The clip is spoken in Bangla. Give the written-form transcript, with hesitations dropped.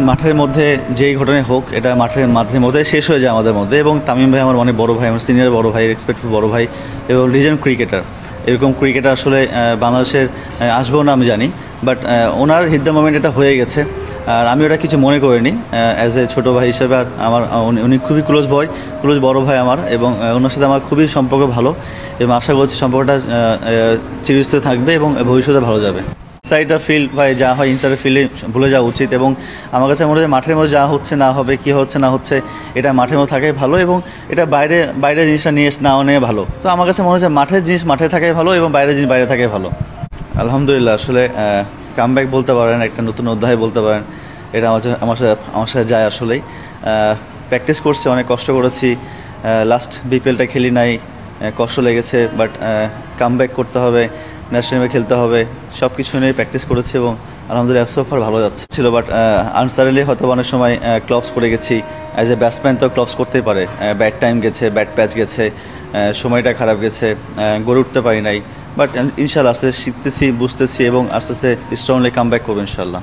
মাঠের মধ্যে যেই ঘটনাই হোক এটা মাঠের মধ্যে শেষ হয়ে যায় আমাদের মধ্যে। এবং তামিম ভাই আমার অনেক বড় ভাই, আমার সিনিয়র বড় ভাই, রেসপেক্টফুল বড় ভাই এবং লিজেন্ড ক্রিকেটার। এরকম ক্রিকেটার আসলে বাংলাদেশের আসবেও না আমি জানি, বাট ওনার হিট দ্য মোমেন্ট এটা হয়ে গেছে। আর আমি ওটা কিছু মনে করিনি অ্যাজ এ ছোটো ভাই হিসেবে। আর আমার উনি খুবই ক্লোজ বড় ভাই আমার, এবং ওনার সাথে আমার খুবই সম্পর্ক ভালো, এবং আশা করছি সম্পর্কটা চিরস্থায়ী থাকবে এবং ভবিষ্যতে ভালো যাবে। ইনসাইডার ফিল্ড ভাই যা হয় ইনসাইডার ফিল্ডে ভুলে যাওয়া উচিত, এবং আমার কাছে মনে হয় মাঠের মধ্যে যা হচ্ছে না হবে, কী হচ্ছে না হচ্ছে, এটা মাঠের মধ্যে থাকাই ভালো, এবং এটা বাইরে জিনিসটা নিয়ে না নিয়ে ভালো। তো আমার কাছে মনে হচ্ছে মাঠের জিনিস মাঠে থাকাই ভালো এবং বাইরের জিনিস বাইরে থাকাই ভালো। আলহামদুলিল্লাহ, আসলে কামব্যাক বলতে পারেন, একটা নতুন অধ্যায় বলতে পারেন, এটা আমার সাথে যায়। আসলেই প্র্যাকটিস করছি, অনেক কষ্ট করেছি, লাস্ট বিপিএলটা খেলি নাই, কষ্ট লেগেছে, বাট কামব্যাক করতে হবে, ন্যাশনাল টিমে খেলতে হবে, সব কিছু নিয়ে প্র্যাকটিস করেছি এবং আলহামদুলিল্লাহ সোফার ভালো যাচ্ছে ছিল। বাট আনসারেলি হয়তো অনেক সময় ক্লবস করে গেছি। অ্যাজ এ ব্যাটসম্যান তো ক্লবস করতেই পারে, ব্যাড টাইম গেছে, ব্যাড প্যাচ গেছে, সময়টা খারাপ গেছে, গড়ে উঠতে পারি নাই। বাট ইনশাআল্লাহ আস্তে শিখতেছি, বুঝতেছি এবং আস্তে আস্তে স্ট্রংলি কামব্যাক করবো ইনশাআল্লাহ।